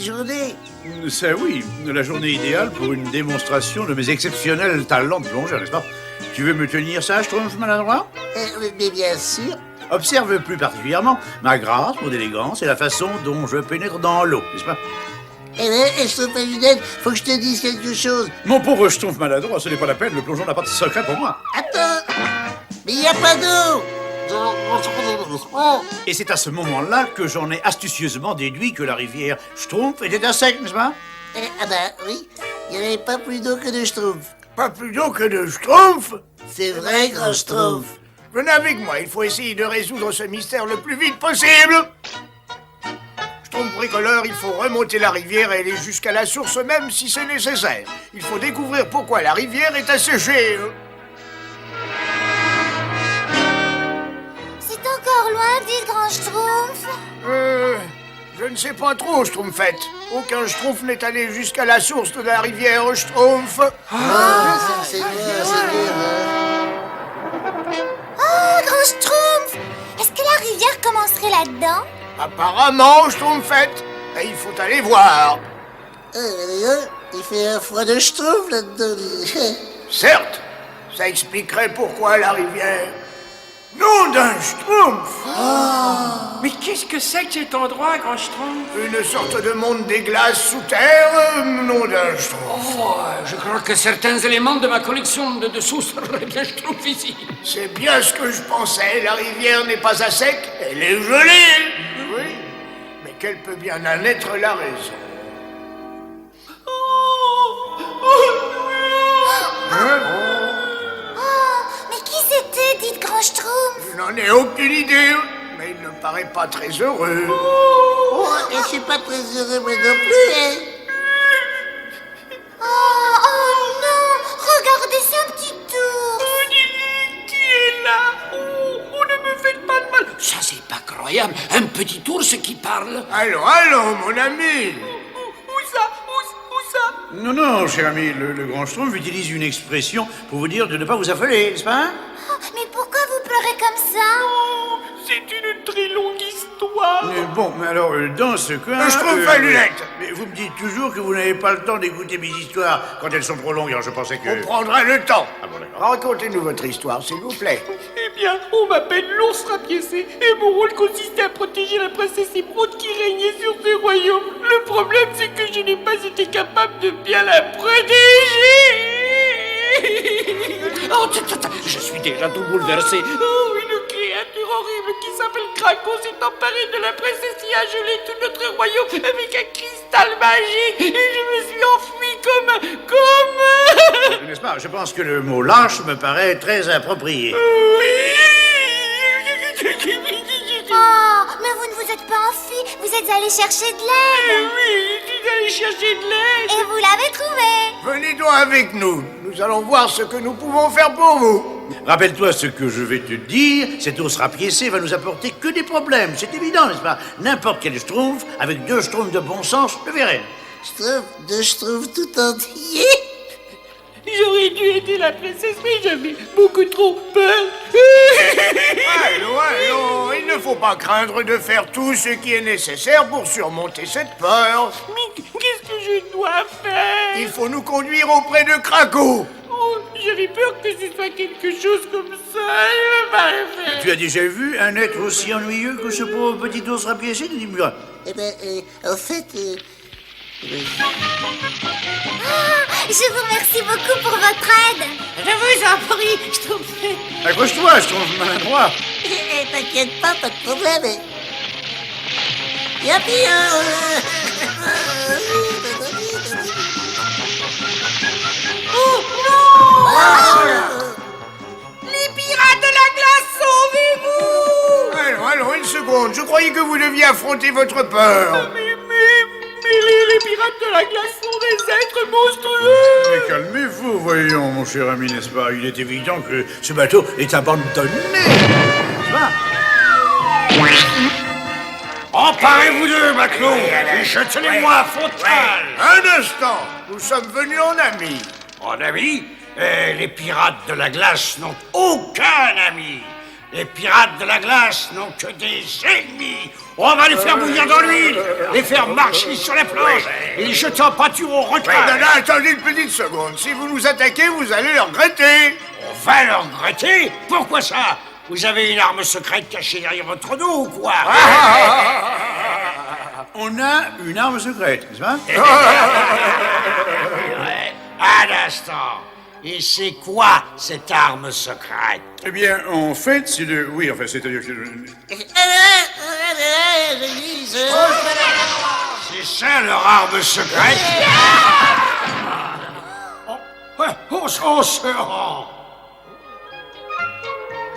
journée. Ça oui, la journée idéale pour une démonstration de mes exceptionnels talents de plongeur, n'est-ce pas? Tu veux me tenir ça, Schtroumpf maladroit? Mais bien sûr. Observe plus particulièrement ma grâce, mon élégance et la façon dont je pénètre dans l'eau, n'est-ce pas? Eh bien, Schtroumpf à lunettes, faut que je te dise quelque chose. Mon pauvre Schtroumpf maladroit, ce n'est pas la peine, le plongeon n'a pas de secret pour moi. Attends, mais il n'y a pas d'eau. Et c'est à ce moment-là que j'en ai astucieusement déduit que la rivière Schtroumpf était un sec, n'est-ce pas? Ah bah oui, il n'y avait pas plus d'eau que de Schtroumpf. Pas plus d'eau que de Schtroumpf? C'est vrai, grand Schtroumpf. Venez avec moi, il faut essayer de résoudre ce mystère le plus vite possible. Schtroumpf bricoleur, il faut remonter la rivière et aller jusqu'à la source même si c'est nécessaire. Il faut découvrir pourquoi la rivière est asséchée. C'est encore loin, dit le grand Schtroumpf. Je ne sais pas trop, Schtroumpfette. Aucun Schtroumpf n'est allé jusqu'à la source de la rivière Schtroumpf. C'est dur. Oh, grand Schtroumpf! Est-ce que la rivière commencerait là-dedans? Apparemment, Schtroumpfette. Et il faut aller voir. Il fait un froid de Schtroumpf là-dedans. Certes, ça expliquerait pourquoi la rivière... Nom d'un Schtroumpf! Mais qu'est-ce que c'est que cet endroit, grand Schtroumpf? Une sorte de monde des glaces sous terre, nom d'un Schtroumpf. Oh, je crois que certains éléments de ma collection de dessous seraient bien Schtroumpf ici. C'est bien ce que je pensais, la rivière n'est pas à sec, elle est gelée. Oui, mais quelle peut bien en être la raison? Mais qui c'était, dit le grand Schtroumpf? Je n'en ai aucune idée, mais il ne paraît pas très heureux. Oh, et je suis pas très heureux moi non plus, hein. Oh non! Regardez, c'est un petit ours! Qui est là? Oh, ne me faites pas de mal. Ça, c'est pas croyable. Un petit ours qui parle. Allons, mon ami. Où ça? Où ça? Non, non, cher ami, le grand Schtroumpf utilise une expression pour vous dire de ne pas vous affoler, n'est-ce pas? Oh, mais pourquoi vous pleurez comme ça? C'est une très longue histoire. Bon, mais alors, dans ce cas... Schtroumpf à lunettes. Mais vous me dites toujours que vous n'avez pas le temps d'écouter mes histoires quand elles sont trop longues, alors je pensais que... On prendra le temps. Ah bon, d'accord. Racontez-nous votre histoire, s'il vous plaît. Eh bien, on m'appelle l'ours rapiécé et mon rôle consistait à protéger la princesse émeraude qui régnait sur ce royaume. Le problème, c'est que je n'ai pas été capable de bien la protéger. Oh, je suis déjà tout bouleversé. Oh, une créature horrible qui s'appelle Kraken s'est emparée de la princesse et a gelé tout notre royaume avec un cristal magique. Et je me suis enfui comme... N'est-ce pas? Je pense que le mot lâche me paraît très approprié. Oh, mais vous ne vous êtes pas enfui, vous êtes allé chercher de l'aide! Oui, je suis allé chercher de l'aide. Et vous l'avez trouvé! Venez donc avec nous. Nous allons voir ce que nous pouvons faire pour vous. Rappelle-toi ce que je vais te dire, cet ours rapiécé va nous apporter que des problèmes, c'est évident, n'est-ce pas? N'importe quel Schtroumpf, avec 2 Schtroumpfs de bon sens, le verrait. Je trouve tout entier. J'aurais dû aider la princesse, mais j'avais beaucoup trop peur. Allons, il ne faut pas craindre de faire tout ce qui est nécessaire pour surmonter cette peur. Mais qu'est-ce que je dois faire? Il faut nous conduire auprès de Kraken. Oh, j'avais peur que ce soit quelque chose comme ça. Tu as déjà vu un être aussi ennuyeux que ce pauvre petit ours rapiécé? Dis-moi. Eh ben, en fait... Je vous remercie beaucoup pour votre aide! Je vous en prie, je trouve. Accroche-toi, Schtroumpf maladroit. T'inquiète pas de problème. Yapi, Les pirates de la glace, sauvez-vous! Allons, une seconde. Je croyais que vous deviez affronter votre peur. Mais les pirates de la glace sont des êtres monstrueux! Mais calmez-vous, voyons, mon cher ami, n'est-ce pas? Il est évident que ce bateau est abandonné. N'est-ce pas? Emparez-vous d'eux, matelots, et jetez-les-moi à frontal. Un instant. Nous sommes venus en amis. En ami, les pirates de la glace n'ont aucun ami. Les pirates de la glace n'ont que des ennemis. On va les faire bouillir dans l'huile, les faire marcher sur les planches et les jeter en pâture au requin. Non, non, attendez une petite seconde. Si vous nous attaquez, vous allez le regretter. On va le regretter? Pourquoi ça? Vous avez une arme secrète cachée derrière votre dos ou quoi? On a une arme secrète, n'est-ce pas? Un instant. Et c'est quoi cette arme secrète? Eh bien, en fait, c'est de... Oui, enfin, c'est-à-dire que... C'est ça leur arme secrète? On se rend.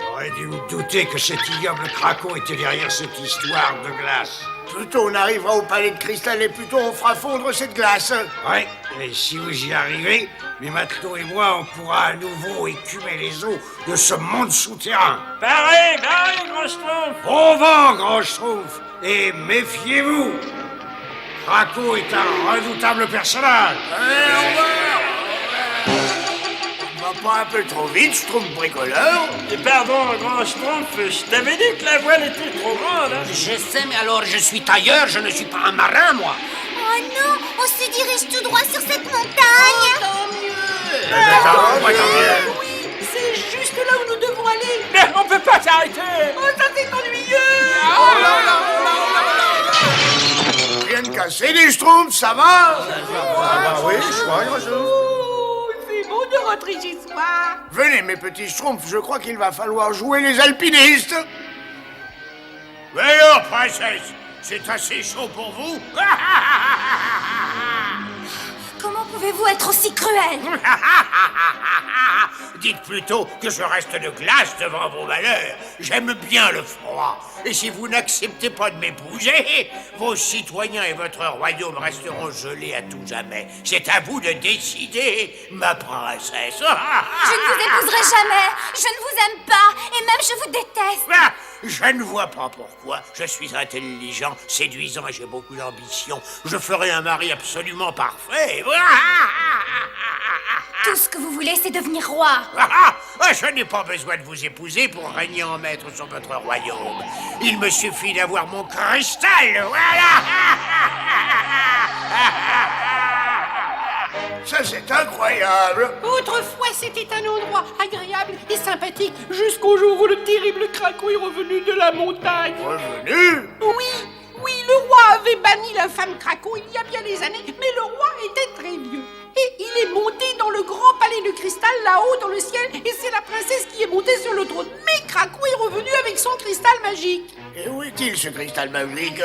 J'aurais dû me douter que cet ignoble Krakow était derrière cette histoire de glace. Plus tôt on arrivera au palais de cristal et plus tôt on fera fondre cette glace. Ouais, et si vous y arrivez, mes matelots et moi, on pourra à nouveau écumer les eaux de ce monde souterrain. Parez, Grand Schtroumpf. Bon vent, Grand Schtroumpf, et méfiez-vous. Krakow est un redoutable personnage. On va pas un peu trop vite, je trouve bricoleur. Et pardon, Grand Schtroumpf, je t'avais dit que la voile était trop grande. Hein. Je sais, mais alors je suis tailleur, je ne suis pas un marin, moi. Oh non, on se dirige tout droit sur cette montagne. Tant mieux. Oui, c'est juste là où nous devons aller. Mais on peut pas s'arrêter. Oh, ça c'est ennuyeux. Rien de cassé, les schtroumpfs, ça va? oui, je crois, Oh, c'est bon de rentrer chez soi. Venez, mes petits schtroumpfs, je crois qu'il va falloir jouer les alpinistes. Mais alors, princesse, c'est assez chaud pour vous? Comment pouvez-vous être aussi cruel? Dites plutôt que je reste de glace devant vos malheurs. J'aime bien le froid. Et si vous n'acceptez pas de m'épouser, vos citoyens et votre royaume resteront gelés à tout jamais. C'est à vous de décider, ma princesse. Je ne vous épouserai jamais. Je ne vous aime pas. Et même je vous déteste. Ah, je ne vois pas pourquoi. Je suis intelligent, séduisant et j'ai beaucoup d'ambition. Je ferai un mari absolument parfait. Tout ce que vous voulez, c'est devenir roi. Je n'ai pas besoin de vous épouser pour régner en maître sur votre royaume. Il me suffit d'avoir mon cristal, voilà. Ça, c'est incroyable. Autrefois, c'était un endroit agréable et sympathique jusqu'au jour où le terrible Krakow est revenu de la montagne. Revenu? Oui, le roi avait banni la femme Krakow il y a bien des années, mais le roi était très vieux. Et il est monté dans le grand palais de cristal là-haut dans le ciel, et c'est la princesse qui est montée sur le trône. Mais Krakow est revenu avec son cristal magique. Et où est-il, ce cristal magique?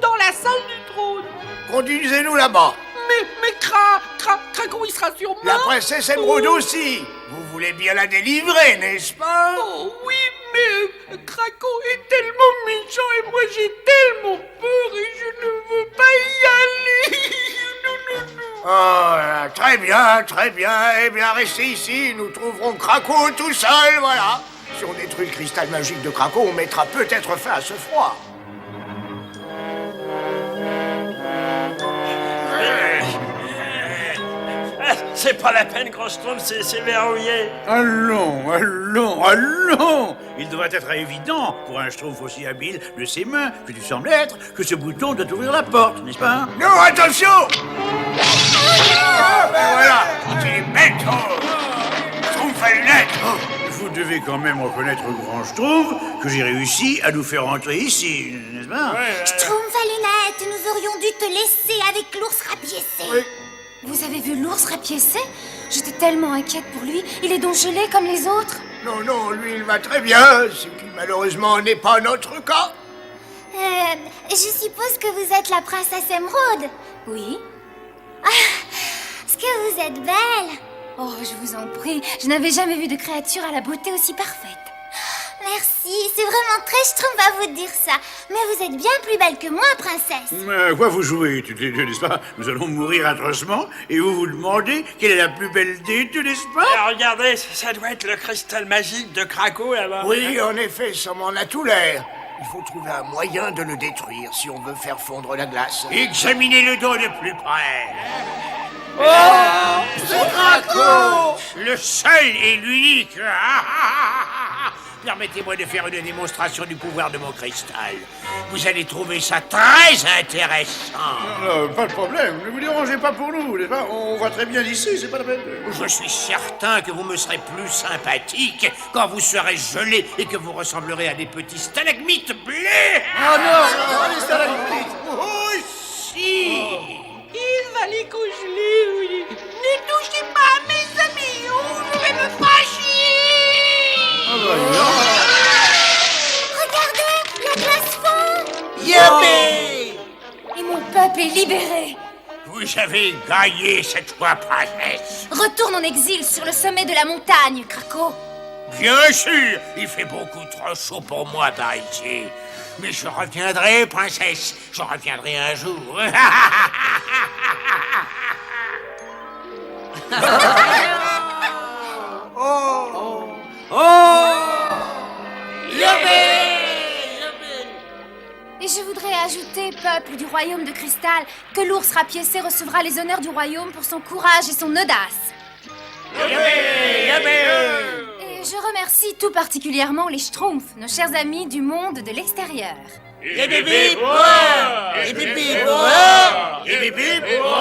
Dans la salle du trône. Conduisez-nous là-bas. Mais Krakow, il sera sûrement... La princesse Émeraude aussi. Vous voulez bien la délivrer, n'est-ce pas? Oh oui, mais Krakow est tellement méchant et moi j'ai tellement peur et je ne veux pas y aller. Oh, là, très bien, très bien. Eh bien, restez ici, nous trouverons Krakow tout seul, voilà. Si on détruit le cristal magique de Krakow, on mettra peut-être fin à ce froid. C'est pas la peine, Grand Schtroumpf, c'est verrouillé. Allons. Il devrait être évident pour un schtroumpf aussi habile de ses mains que tu sembles être que ce bouton doit ouvrir la porte, n'est-ce pas? Non, attention! Ben voilà, c'est maître! Schtroumpf à lunettes! Vous devez quand même reconnaître, grand schtroumpf, que j'ai réussi à nous faire entrer ici, n'est-ce pas? Schtroumpf à lunettes, nous aurions dû te laisser avec l'ours rapiécé. Oui. Vous avez vu l'ours rapiécé? J'étais tellement inquiète pour lui. Il est donc gelé comme les autres. Non, non, lui, il va très bien, ce qui malheureusement n'est pas notre cas. Je suppose que vous êtes la princesse Émeraude. Oui. Ah, est-ce que vous êtes belle? Oh, je vous en prie, je n'avais jamais vu de créature à la beauté aussi parfaite. Merci, c'est vraiment très schtroumpf à vous dire ça. Mais vous êtes bien plus belle que moi, princesse. Quoi vous jouez, toutes les deux, n'est-ce pas? Nous allons mourir atrocement et vous vous demandez quelle est la plus belle des deux, n'est-ce pas? Regardez, ça doit être le cristal magique de Krakow là-bas. Oui, en effet, ça m'en a tout l'air. Il faut trouver un moyen de le détruire si on veut faire fondre la glace. Examinez le dos de plus près. C'est Krakow! Le seul et l'unique. permettez-moi de faire une démonstration du pouvoir de mon cristal. Vous allez trouver ça très intéressant. Pas de problème, ne vous dérangez pas pour nous, n'est-ce pas? On voit très bien d'ici, c'est pas la peine. Je suis certain que vous me serez plus sympathique quand vous serez gelé et que vous ressemblerez à des petits stalagmites bleus. Ah non, les stalagmites. Oh, si. Il va les congeler, oui. Ne touchez pas à mes amis ou je vais me fâcher. Regardez, la glace fond. Yuppie! Et mon peuple est libéré. Vous avez gagné cette fois, princesse. Retourne en exil sur le sommet de la montagne, Krakow. Bien sûr, il fait beaucoup trop chaud pour moi par ici. Mais je reviendrai, princesse. Je reviendrai un jour. Et je voudrais ajouter, peuple du royaume de cristal, que l'ours rapiécé recevra les honneurs du royaume pour son courage et son audace. Et je remercie tout particulièrement les Schtroumpfs, nos chers amis du monde de l'extérieur. Et bip bip, Et bip bip. Oh